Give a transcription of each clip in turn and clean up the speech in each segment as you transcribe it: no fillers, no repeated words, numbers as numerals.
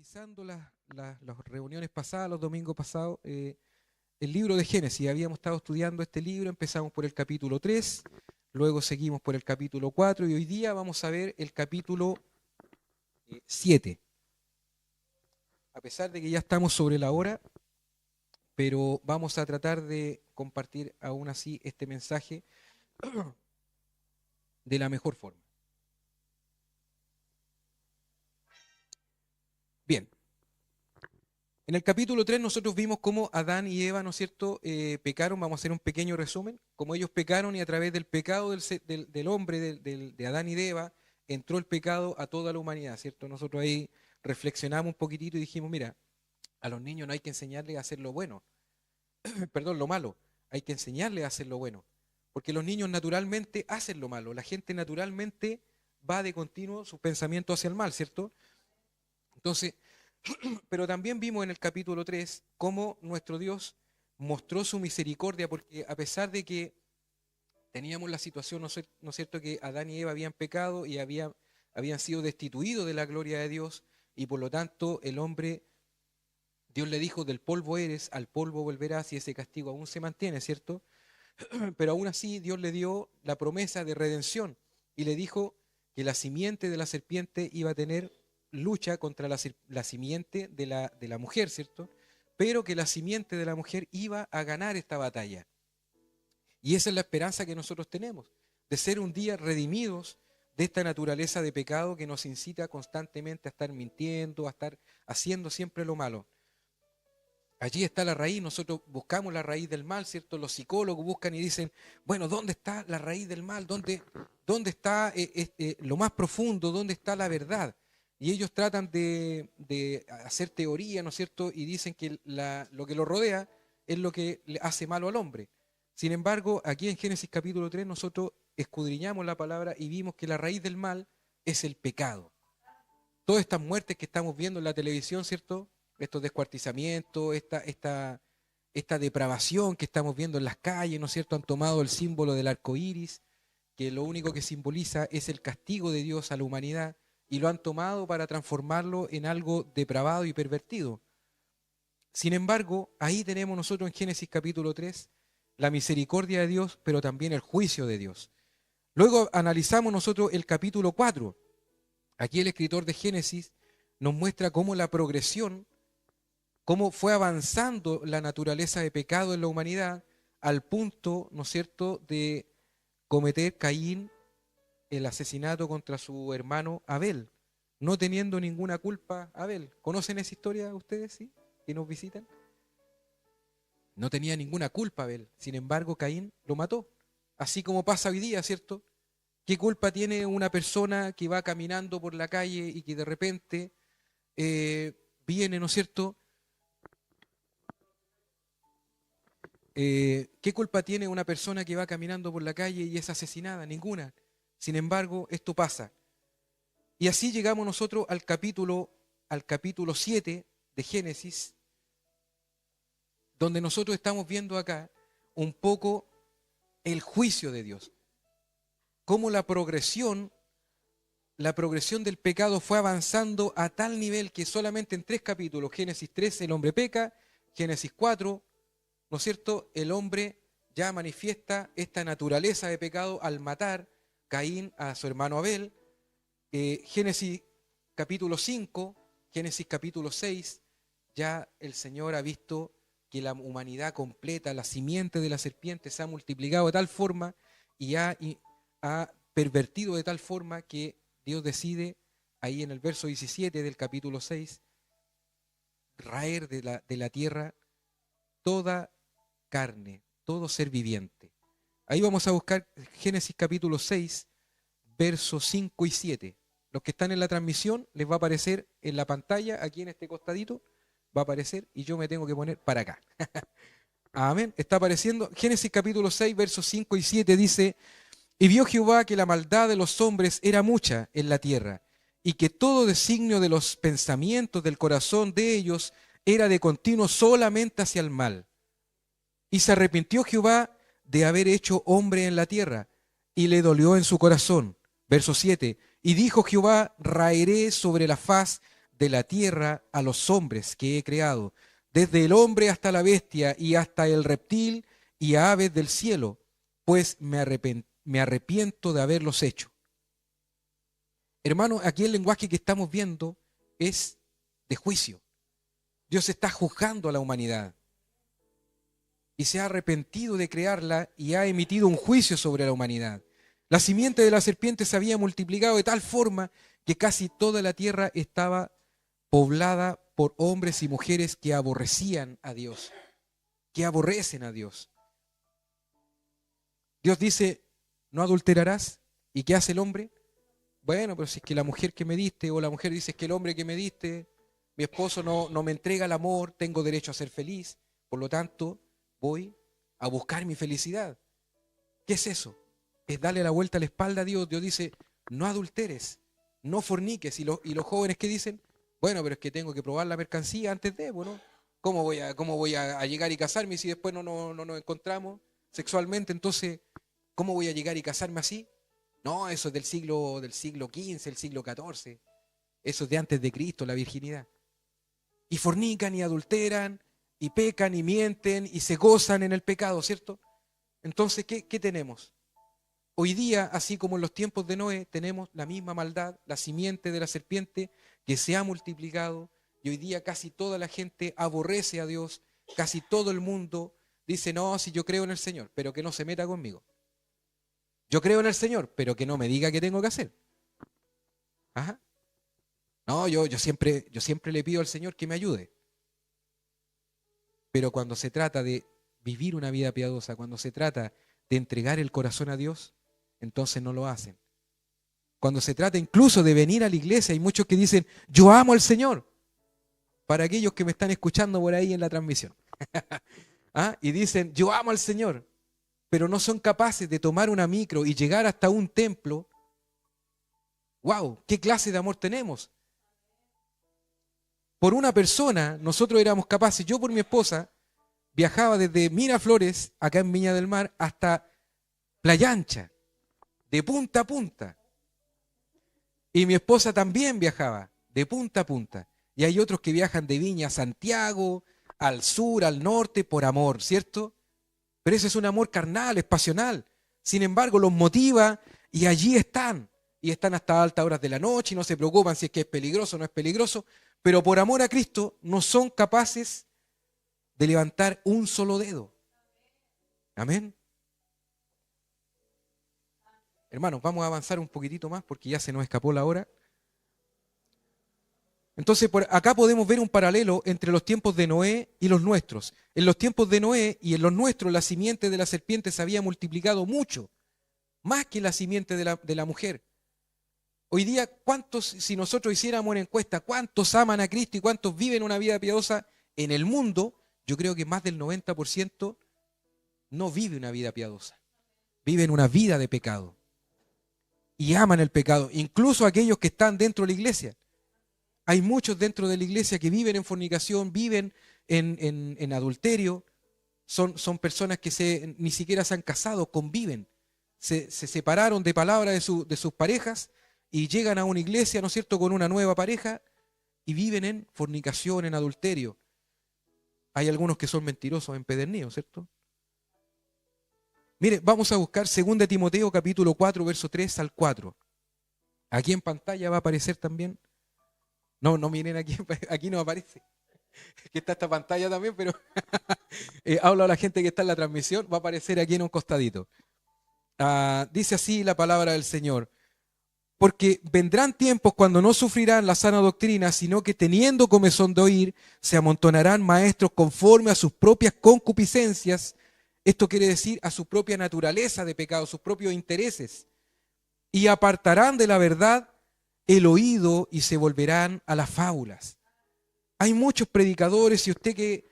finalizando las reuniones pasadas, los domingos pasados, el libro de Génesis. Habíamos estado estudiando este libro, empezamos por el capítulo 3, luego seguimos por el capítulo 4 y hoy día vamos a ver el capítulo 7. A pesar de que ya estamos sobre la hora, pero vamos a tratar de compartir aún así este mensaje de la mejor forma. Bien, en el capítulo 3 nosotros vimos cómo Adán y Eva, ¿no es cierto?, pecaron. Vamos a hacer un pequeño resumen. Como ellos pecaron y a través del pecado del hombre, de Adán y de Eva, entró el pecado a toda la humanidad, ¿cierto? Nosotros ahí reflexionamos un poquitito y dijimos, mira, a los niños no hay que enseñarles a hacer lo bueno, perdón, lo malo, hay que enseñarles a hacer lo bueno. Porque los niños naturalmente hacen lo malo, la gente naturalmente va de continuo su pensamiento hacia el mal, ¿cierto? Entonces, pero también vimos en el capítulo 3 cómo nuestro Dios mostró su misericordia, porque a pesar de que teníamos la situación, ¿no es cierto?, que Adán y Eva habían pecado y habían sido destituidos de la gloria de Dios, y por lo tanto el hombre, Dios le dijo, del polvo eres, al polvo volverás, y ese castigo aún se mantiene, ¿cierto? Pero aún así Dios le dio la promesa de redención y le dijo que la simiente de la serpiente iba a tener lucha contra la simiente de la mujer, ¿cierto? Pero que la simiente de la mujer iba a ganar esta batalla. Y esa es la esperanza que nosotros tenemos, de ser un día redimidos de esta naturaleza de pecado que nos incita constantemente a estar mintiendo, a estar haciendo siempre lo malo. Allí está la raíz, nosotros buscamos la raíz del mal, ¿cierto? Los psicólogos buscan y dicen, bueno, ¿dónde está la raíz del mal? ¿Dónde está lo más profundo? ¿Dónde está la verdad? Y ellos tratan de hacer teoría, ¿no es cierto? Y dicen que lo que lo rodea es lo que le hace malo al hombre. Sin embargo, aquí en Génesis capítulo 3 nosotros escudriñamos la palabra y vimos que la raíz del mal es el pecado. Todas estas muertes que estamos viendo en la televisión, ¿cierto? Estos descuartizamientos, esta depravación que estamos viendo en las calles, ¿no es cierto?, han tomado el símbolo del arco iris, que lo único que simboliza es el castigo de Dios a la humanidad, y lo han tomado para transformarlo en algo depravado y pervertido. Sin embargo, ahí tenemos nosotros en Génesis capítulo 3 la misericordia de Dios, pero también el juicio de Dios. Luego analizamos nosotros el capítulo 4. Aquí el escritor de Génesis nos muestra cómo la progresión, cómo fue avanzando la naturaleza de pecado en la humanidad al punto, ¿no es cierto?, de cometer Caín el asesinato contra su hermano Abel, no teniendo ninguna culpa Abel. ¿Conocen esa historia ustedes, sí? ¿Que nos visitan? No tenía ninguna culpa Abel, sin embargo Caín lo mató. Así como pasa hoy día, ¿cierto? ¿Qué culpa tiene una persona que va caminando por la calle y que de repente viene, ¿no es cierto?, ¿qué culpa tiene una persona que va caminando por la calle y es asesinada? Ninguna. Sin embargo, esto pasa. Y así llegamos nosotros al capítulo 7 de Génesis, donde nosotros estamos viendo acá un poco el juicio de Dios. Cómo la progresión del pecado fue avanzando a tal nivel que solamente en 3 capítulos, Génesis 3, el hombre peca, Génesis 4, ¿no es cierto?, el hombre ya manifiesta esta naturaleza de pecado al matar Caín a su hermano Abel. Génesis capítulo 5, Génesis capítulo 6, ya el Señor ha visto que la humanidad completa, la simiente de la serpiente, se ha multiplicado de tal forma y ha pervertido de tal forma que Dios decide, ahí en el verso 17 del capítulo 6, raer de la tierra toda carne, todo ser viviente. Ahí vamos a buscar Génesis capítulo 6, versos 5 y 7. Los que están en la transmisión les va a aparecer en la pantalla, aquí en este costadito, va a aparecer y yo me tengo que poner para acá. Amén. Está apareciendo. Génesis capítulo 6, versos 5 y 7 dice: y vio Jehová que la maldad de los hombres era mucha en la tierra, y que todo designio de los pensamientos del corazón de ellos era de continuo solamente hacia el mal. Y se arrepintió Jehová de haber hecho hombre en la tierra, y le dolió en su corazón. Verso 7. Y dijo Jehová: raeré sobre la faz de la tierra a los hombres que he creado, desde el hombre hasta la bestia y hasta el reptil y a aves del cielo, pues me arrepiento de haberlos hecho. Hermano, aquí el lenguaje que estamos viendo es de juicio. Dios está juzgando a la humanidad y se ha arrepentido de crearla y ha emitido un juicio sobre la humanidad. La simiente de la serpiente se había multiplicado de tal forma que casi toda la tierra estaba poblada por hombres y mujeres que aborrecían a Dios, que aborrecen a Dios. Dios dice, no adulterarás. ¿Y qué hace el hombre? Bueno, pero si es que la mujer que me diste, o la mujer dice que el hombre que me diste, mi esposo no me entrega el amor, tengo derecho a ser feliz, por lo tanto voy a buscar mi felicidad. ¿Qué es eso? Es darle la vuelta a la espalda a Dios. Dios dice, no adulteres, no forniques. Y los jóvenes que dicen, bueno, pero es que tengo que probar la mercancía antes de, bueno, ¿cómo voy a llegar y casarme si después no nos encontramos sexualmente? Entonces, ¿cómo voy a llegar y casarme así? No, eso es del siglo XV, el siglo XIV. Eso es de antes de Cristo, la virginidad. Y fornican y adulteran y pecan y mienten y se gozan en el pecado, ¿cierto? Entonces, ¿qué tenemos? Hoy día, así como en los tiempos de Noé, tenemos la misma maldad, la simiente de la serpiente que se ha multiplicado y hoy día casi toda la gente aborrece a Dios, casi todo el mundo dice, no, si yo creo en el Señor, pero que no se meta conmigo. Yo creo en el Señor, pero que no me diga qué tengo que hacer. Ajá. No, yo siempre le pido al Señor que me ayude. Pero cuando se trata de vivir una vida piadosa, cuando se trata de entregar el corazón a Dios, entonces no lo hacen. Cuando se trata incluso de venir a la iglesia, hay muchos que dicen, yo amo al Señor. Para aquellos que me están escuchando por ahí en la transmisión. ¿Ah? Y dicen, yo amo al Señor, pero no son capaces de tomar una micro y llegar hasta un templo. ¡Wow! ¿Qué clase de amor tenemos? Por una persona, nosotros éramos capaces, yo por mi esposa, viajaba desde Miraflores, acá en Viña del Mar, hasta Playa Ancha, de punta a punta. Y mi esposa también viajaba, de punta a punta. Y hay otros que viajan de Viña a Santiago, al sur, al norte, por amor, ¿cierto? Pero ese es un amor carnal, es pasional. Sin embargo, los motiva y allí están. Y están hasta altas horas de la noche y no se preocupan si es que es peligroso o no es peligroso. Pero por amor a Cristo no son capaces de levantar un solo dedo. Amén. Hermanos, vamos a avanzar un poquitito más porque ya se nos escapó la hora. Entonces, por acá podemos ver un paralelo entre los tiempos de Noé y los nuestros. En los tiempos de Noé y en los nuestros, la simiente de la serpiente se había multiplicado mucho, más que la simiente de la mujer. Hoy día, ¿cuántos, si nosotros hiciéramos una encuesta, cuántos aman a Cristo y cuántos viven una vida piadosa en el mundo? Yo creo que más del 90% no vive una vida piadosa. Viven una vida de pecado. Y aman el pecado, incluso aquellos que están dentro de la iglesia. Hay muchos dentro de la iglesia que viven en fornicación, viven en adulterio. Son personas que ni siquiera se han casado, conviven. Se separaron de palabra de sus parejas y llegan a una iglesia, ¿no es cierto?, con una nueva pareja y viven en fornicación, en adulterio. Hay algunos que son mentirosos, empedernidos, ¿cierto? Mire, vamos a buscar 2 Timoteo capítulo 4, verso 3 al 4. Aquí en pantalla va a aparecer también. No miren aquí, aquí no aparece. Aquí está esta pantalla también, pero hablo a la gente que está en la transmisión, va a aparecer aquí en un costadito. Dice así la palabra del Señor. Porque vendrán tiempos cuando no sufrirán la sana doctrina, sino que teniendo comezón de oír, se amontonarán maestros conforme a sus propias concupiscencias. Esto quiere decir a su propia naturaleza de pecado, sus propios intereses. Y apartarán de la verdad el oído y se volverán a las fábulas. Hay muchos predicadores y ustedes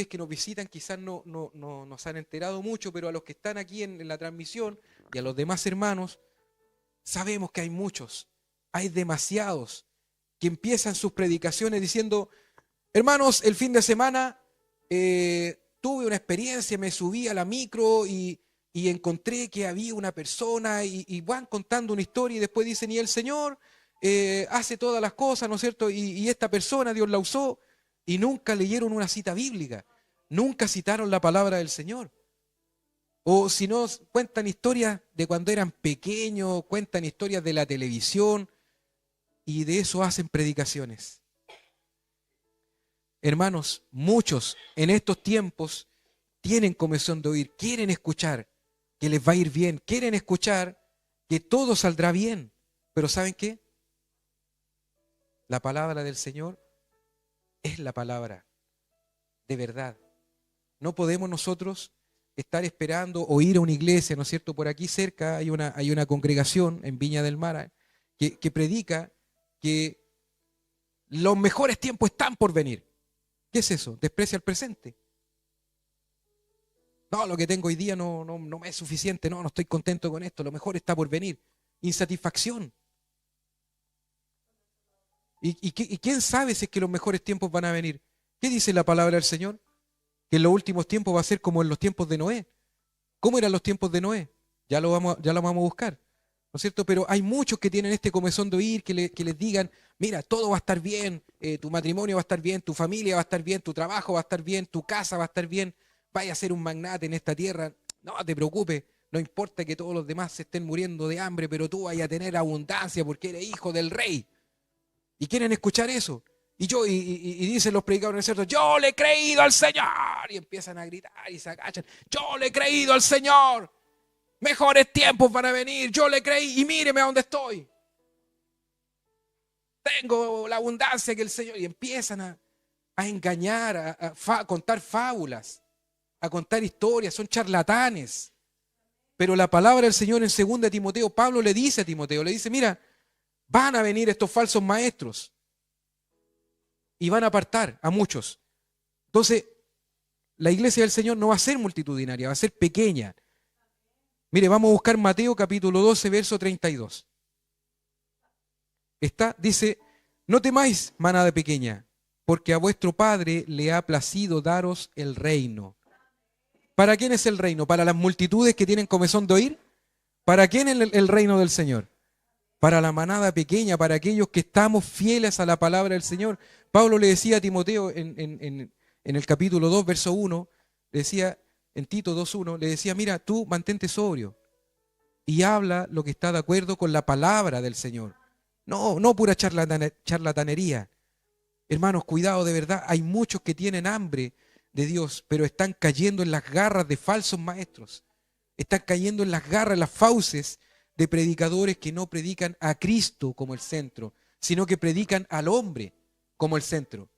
que nos visitan quizás no nos han enterado mucho, pero a los que están aquí en la transmisión y a los demás hermanos, sabemos que hay muchos, hay demasiados que empiezan sus predicaciones diciendo, hermanos, el fin de semana tuve una experiencia, me subí a la micro y encontré que había una persona y van contando una historia y después dicen, y el Señor hace todas las cosas, ¿no es cierto? Y esta persona Dios la usó y nunca leyeron una cita bíblica, nunca citaron la palabra del Señor. O si no, cuentan historias de cuando eran pequeños, cuentan historias de la televisión y de eso hacen predicaciones. Hermanos, muchos en estos tiempos tienen comezón de oír, quieren escuchar que les va a ir bien, quieren escuchar que todo saldrá bien. Pero ¿saben qué? La palabra del Señor es la palabra de verdad. No podemos nosotros estar esperando o ir a una iglesia, ¿no es cierto? Por aquí cerca hay una congregación en Viña del Mar que predica que los mejores tiempos están por venir. ¿Qué es eso? Desprecia el presente. No, lo que tengo hoy día no me es suficiente, no estoy contento con esto, lo mejor está por venir. Insatisfacción. ¿Y quién sabe si es que los mejores tiempos van a venir? ¿Qué dice la palabra del Señor? Que en los últimos tiempos va a ser como en los tiempos de Noé. ¿Cómo eran los tiempos de Noé? Ya lo vamos a buscar, ¿no es cierto? Pero hay muchos que tienen este comezón de oír, que les digan, mira, todo va a estar bien, tu matrimonio va a estar bien, tu familia va a estar bien, tu trabajo va a estar bien, tu casa va a estar bien, vaya a ser un magnate en esta tierra, no te preocupes, no importa que todos los demás se estén muriendo de hambre, pero tú vayas a tener abundancia porque eres hijo del rey. Y quieren escuchar eso. Y dicen los predicadores, ¿cierto? Yo le he creído al Señor. Y empiezan a gritar y se agachan. Yo le he creído al Señor. Mejores tiempos van a venir. Yo le creí y míreme a dónde estoy. Tengo la abundancia que el Señor. Y empiezan a engañar, a contar fábulas, a contar historias. Son charlatanes. Pero la palabra del Señor en 2 Timoteo, Pablo le dice a Timoteo, le dice, mira, van a venir estos falsos maestros y van a apartar a muchos. Entonces, la iglesia del Señor no va a ser multitudinaria, va a ser pequeña. Mire, vamos a buscar Mateo capítulo 12, verso 32. Dice, no temáis, manada pequeña, porque a vuestro Padre le ha placido daros el reino. ¿Para quién es el reino? ¿Para las multitudes que tienen comezón de oír? ¿Para quién es el reino del Señor? Para la manada pequeña, para aquellos que estamos fieles a la palabra del Señor. Pablo le decía a Timoteo en el capítulo 2, verso 1, le decía, en Tito 2:1, le decía, mira, tú mantente sobrio y habla lo que está de acuerdo con la palabra del Señor. No pura charlatanería. Hermanos, cuidado, de verdad, hay muchos que tienen hambre de Dios, pero están cayendo en las garras de falsos maestros. Están cayendo en las garras, en las fauces de predicadores que no predican a Cristo como el centro, sino que predican al hombre como el centro.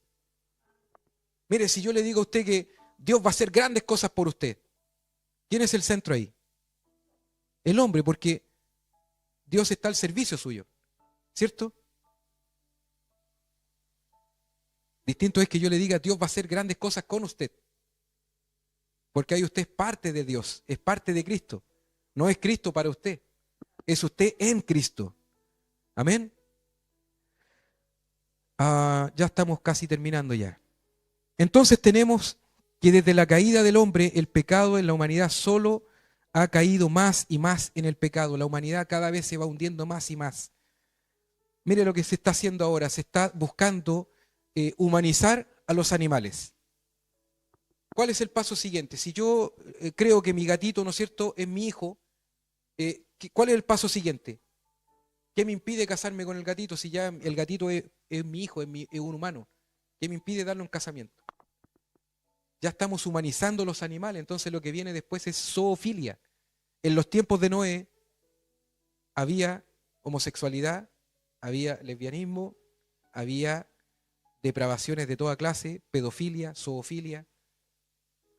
Mire, si yo le digo a usted que Dios va a hacer grandes cosas por usted, ¿quién es el centro ahí? El hombre, porque Dios está al servicio suyo, ¿cierto? Distinto es que yo le diga, Dios va a hacer grandes cosas con usted, porque ahí usted es parte de Dios, es parte de Cristo, no es Cristo para usted. Es usted en Cristo. Amén. Ya estamos casi terminando ya. Entonces tenemos que desde la caída del hombre, el pecado en la humanidad solo ha caído más y más en el pecado. La humanidad cada vez se va hundiendo más y más. Mire lo que se está haciendo ahora. Se está buscando humanizar a los animales. ¿Cuál es el paso siguiente? Si yo creo que mi gatito, ¿no es cierto?, es mi hijo, ¿cuál es el paso siguiente? ¿Qué me impide casarme con el gatito si ya el gatito es mi hijo, es un humano? ¿Qué me impide darle un casamiento? Ya estamos humanizando los animales, entonces lo que viene después es zoofilia. En los tiempos de Noé había homosexualidad, había lesbianismo, había depravaciones de toda clase, pedofilia, zoofilia,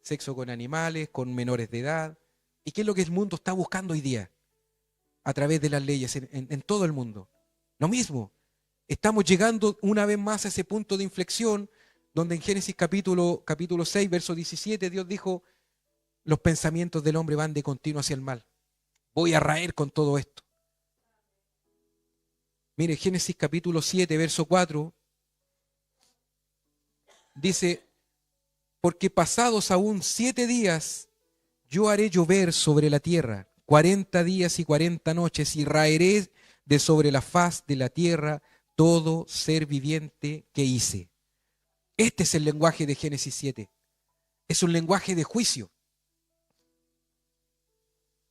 sexo con animales, con menores de edad. ¿Y qué es lo que el mundo está buscando hoy día? A través de las leyes en todo el mundo. Lo mismo, estamos llegando una vez más a ese punto de inflexión donde en Génesis capítulo 6, verso 17, Dios dijo, los pensamientos del hombre van de continuo hacia el mal. Voy a raer con todo esto. Mire, Génesis capítulo 7, verso 4, dice, porque pasados aún 7 días, yo haré llover sobre la tierra 40 días y 40 noches y de sobre la faz de la tierra todo ser viviente que hice. Este es el lenguaje de Génesis 7. Es un lenguaje de juicio.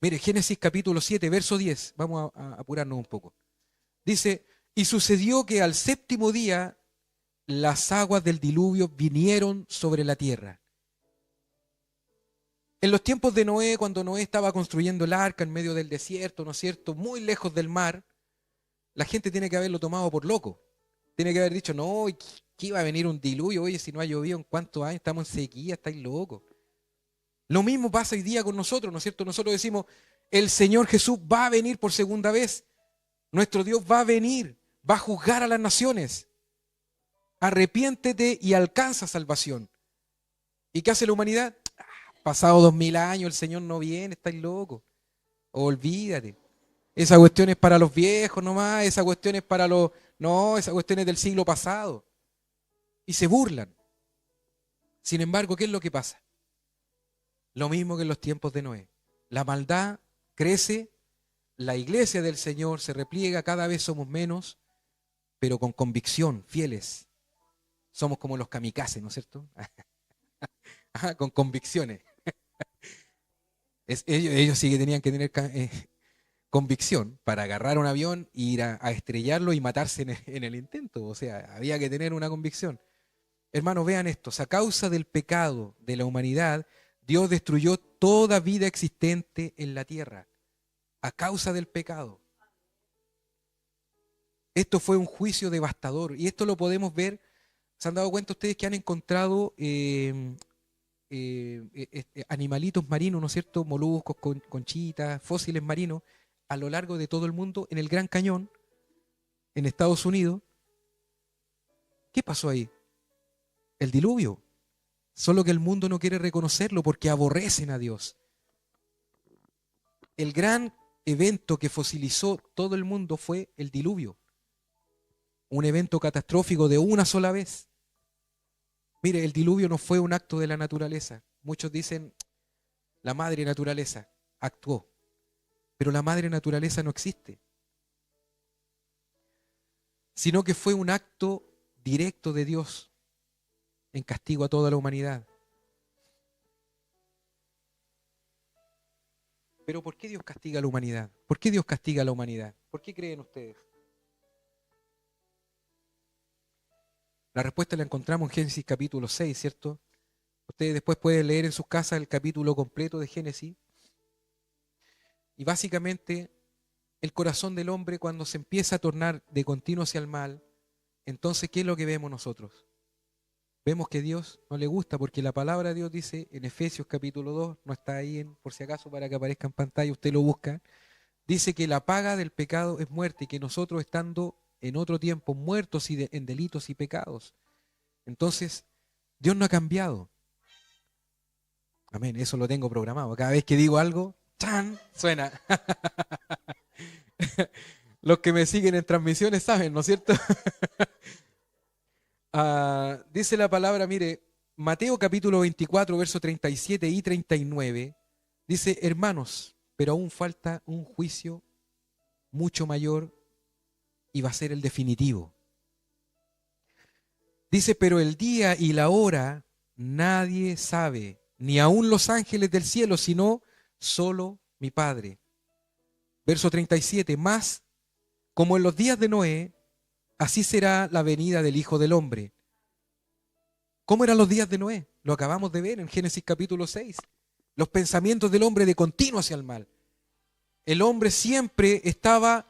Mire, Génesis capítulo 7, verso 10. Vamos a apurarnos un poco. Dice, y sucedió que al séptimo día las aguas del diluvio vinieron sobre la tierra. En los tiempos de Noé, cuando Noé estaba construyendo el arca en medio del desierto, ¿no es cierto?, muy lejos del mar, la gente tiene que haberlo tomado por loco. Tiene que haber dicho, no, ¿qué iba a venir un diluvio? Oye, si no ha llovido en cuántos años, estamos en sequía, estáis locos. Lo mismo pasa hoy día con nosotros, ¿no es cierto? Nosotros decimos, el Señor Jesús va a venir por segunda vez. Nuestro Dios va a venir, va a juzgar a las naciones. Arrepiéntete y alcanza salvación. ¿Y qué hace la humanidad? Pasado 2000 años, el Señor no viene, estáis locos. Olvídate. Esa cuestión es para los viejos nomás, esa cuestión es para los... No, esa cuestión es del siglo pasado. Y se burlan. Sin embargo, ¿qué es lo que pasa? Lo mismo que en los tiempos de Noé. La maldad crece, la iglesia del Señor se repliega, cada vez somos menos, pero con convicción, fieles. Somos como los kamikazes, ¿no es cierto? Con convicciones. Ellos sí que tenían que tener convicción para agarrar un avión, ir a estrellarlo y matarse en el intento. O sea, había que tener una convicción. Hermanos, vean esto. A causa del pecado de la humanidad, Dios destruyó toda vida existente en la tierra. A causa del pecado. Esto fue un juicio devastador. Y esto lo podemos ver. ¿Se han dado cuenta ustedes que han encontrado animalitos marinos, ¿no es cierto? Moluscos, conchitas, fósiles marinos a lo largo de todo el mundo, en el Gran Cañón, en Estados Unidos? ¿Qué pasó ahí? El diluvio. Solo que el mundo no quiere reconocerlo porque aborrecen a Dios. El gran evento que fosilizó todo el mundo fue el diluvio. Un evento catastrófico de una sola vez. Mire, el diluvio no fue un acto de la naturaleza. Muchos dicen, la madre naturaleza actuó. Pero la madre naturaleza no existe. Sino que fue un acto directo de Dios en castigo a toda la humanidad. Pero ¿por qué Dios castiga a la humanidad? ¿Por qué Dios castiga a la humanidad? ¿Por qué creen ustedes? La respuesta la encontramos en Génesis capítulo 6, ¿cierto? Ustedes después pueden leer en sus casas el capítulo completo de Génesis. Y básicamente, el corazón del hombre cuando se empieza a tornar de continuo hacia el mal, entonces, ¿qué es lo que vemos nosotros? Vemos que a Dios no le gusta, porque la palabra de Dios dice en Efesios capítulo 2, no está ahí por si acaso para que aparezca en pantalla, usted lo busca, dice que la paga del pecado es muerte y que nosotros estando en otro tiempo muertos en delitos y pecados. Entonces, Dios no ha cambiado. Amén, eso lo tengo programado. Cada vez que digo algo, ¡chan!, suena. Los que me siguen en transmisiones saben, ¿no es cierto? Dice la palabra, mire, Mateo capítulo 24, verso 37 y 39, dice, hermanos, pero aún falta un juicio mucho mayor y va a ser el definitivo. Dice, pero el día y la hora nadie sabe, ni aun los ángeles del cielo, sino solo mi Padre. Verso 37, más como en los días de Noé, así será la venida del Hijo del Hombre. ¿Cómo eran los días de Noé? Lo acabamos de ver en Génesis capítulo 6. Los pensamientos del hombre de continuo hacia el mal. El hombre siempre estaba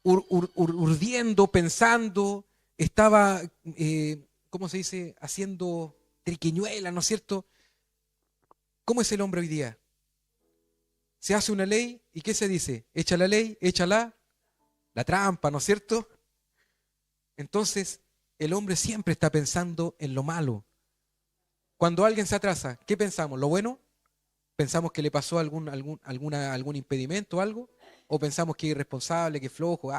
urdiendo, pensando, estaba, ¿cómo se dice?, haciendo triquiñuelas, ¿no es cierto? ¿Cómo es el hombre hoy día? Se hace una ley y ¿qué se dice? Echa la ley, echa la trampa, ¿no es cierto? Entonces, el hombre siempre está pensando en lo malo. Cuando alguien se atrasa, ¿qué pensamos? ¿Lo bueno? ¿Pensamos que le pasó algún impedimento o algo? ¿O pensamos que es irresponsable, que es flojo?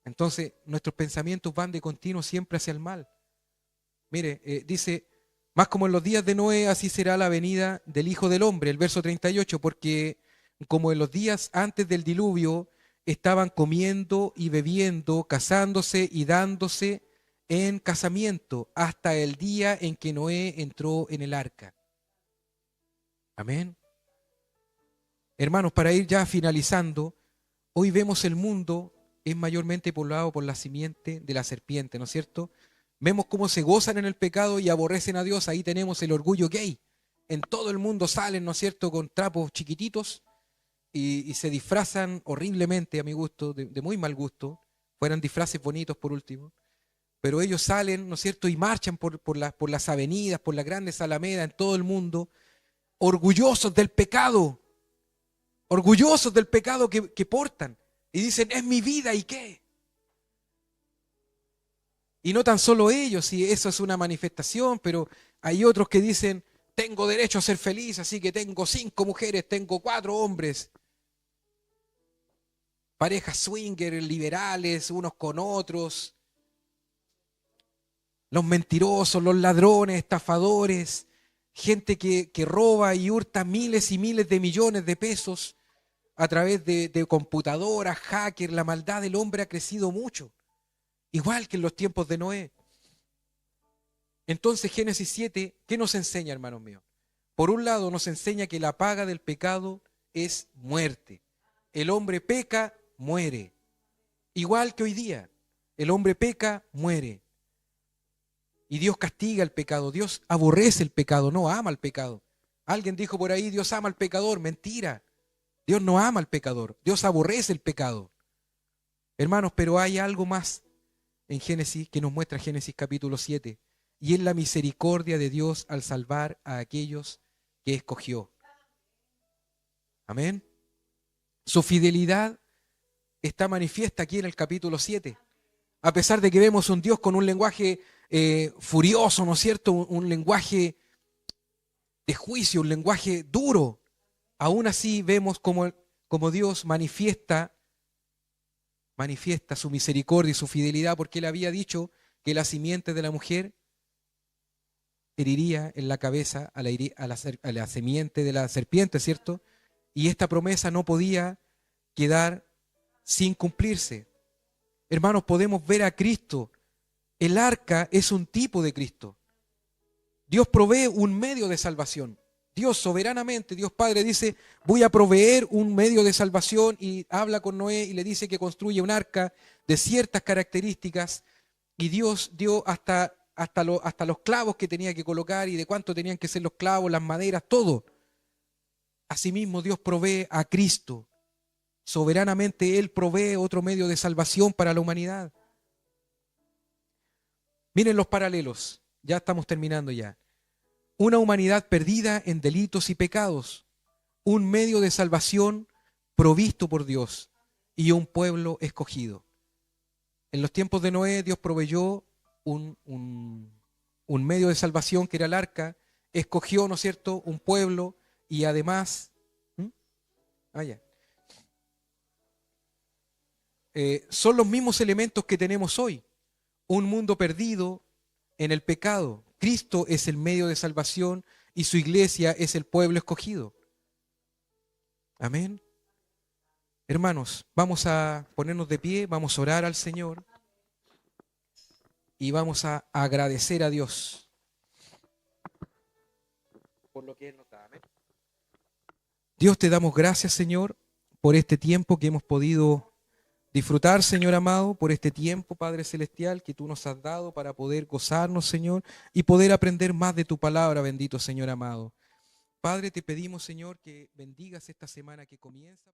Entonces, nuestros pensamientos van de continuo siempre hacia el mal. Mire, dice, más como en los días de Noé, así será la venida del Hijo del Hombre, el verso 38, porque como en los días antes del diluvio, estaban comiendo y bebiendo, casándose y dándose en casamiento hasta el día en que Noé entró en el arca. Amén. Hermanos, para ir ya finalizando, hoy vemos el mundo es mayormente poblado por la simiente de la serpiente, ¿no es cierto? Vemos cómo se gozan en el pecado y aborrecen a Dios. Ahí tenemos el orgullo gay. En todo el mundo salen, ¿no es cierto?, con trapos chiquititos y se disfrazan horriblemente, a mi gusto, de muy mal gusto. Fueran disfraces bonitos por último. Pero ellos salen, ¿no es cierto?, y marchan por las avenidas, por las grandes alamedas en todo el mundo, orgullosos del pecado que portan. Y dicen, es mi vida, ¿y qué? Y no tan solo ellos, y eso es una manifestación, pero hay otros que dicen, tengo derecho a ser feliz, así que tengo 5 mujeres, tengo 4 hombres. Parejas swinger, liberales, unos con otros. Los mentirosos, los ladrones, estafadores, gente que roba y hurta miles y miles de millones de pesos a través de computadoras, hackers. La maldad del hombre ha crecido mucho, igual que en los tiempos de Noé. Entonces Génesis 7, ¿qué nos enseña, hermanos míos? Por un lado nos enseña que la paga del pecado es muerte. El hombre peca, muere. Igual que hoy día, el hombre peca, muere. Y Dios castiga el pecado, Dios aborrece el pecado, no ama al pecado. Alguien dijo por ahí, Dios ama al pecador. Mentira, Dios no ama al pecador, Dios aborrece el pecado. Hermanos, pero hay algo más en Génesis que nos muestra Génesis capítulo 7, y es la misericordia de Dios al salvar a aquellos que escogió. Amén. Su fidelidad está manifiesta aquí en el capítulo 7. A pesar de que vemos un Dios con un lenguaje furioso, ¿no es cierto? Un lenguaje de juicio, un lenguaje duro. Aún así vemos como Dios manifiesta su misericordia y su fidelidad, porque Él había dicho que la simiente de la mujer heriría en la cabeza a la simiente de la serpiente, ¿cierto? Y esta promesa no podía quedar sin cumplirse. Hermanos, podemos ver a Cristo. El arca es un tipo de Cristo. Dios provee un medio de salvación. Dios soberanamente, Dios Padre dice, voy a proveer un medio de salvación, y habla con Noé y le dice que construye un arca de ciertas características, y Dios dio hasta los clavos que tenía que colocar y de cuánto tenían que ser los clavos, las maderas, todo. Asimismo, Dios provee a Cristo. Soberanamente Él provee otro medio de salvación para la humanidad. Miren los paralelos, ya estamos terminando ya. Una humanidad perdida en delitos y pecados, un medio de salvación provisto por Dios y un pueblo escogido. En los tiempos de Noé, Dios proveyó un medio de salvación que era el arca, escogió, ¿no es cierto?, un pueblo y además... son los mismos elementos que tenemos hoy. Un mundo perdido en el pecado. Cristo es el medio de salvación y su iglesia es el pueblo escogido. Amén. Hermanos, vamos a ponernos de pie, vamos a orar al Señor y vamos a agradecer a Dios por lo que Él nos da. Amén. Dios, te damos gracias, Señor, por este tiempo que hemos podido disfrutar, Señor amado, por este tiempo, Padre Celestial, que tú nos has dado para poder gozarnos, Señor, y poder aprender más de tu palabra, bendito Señor amado. Padre, te pedimos, Señor, que bendigas esta semana que comienza.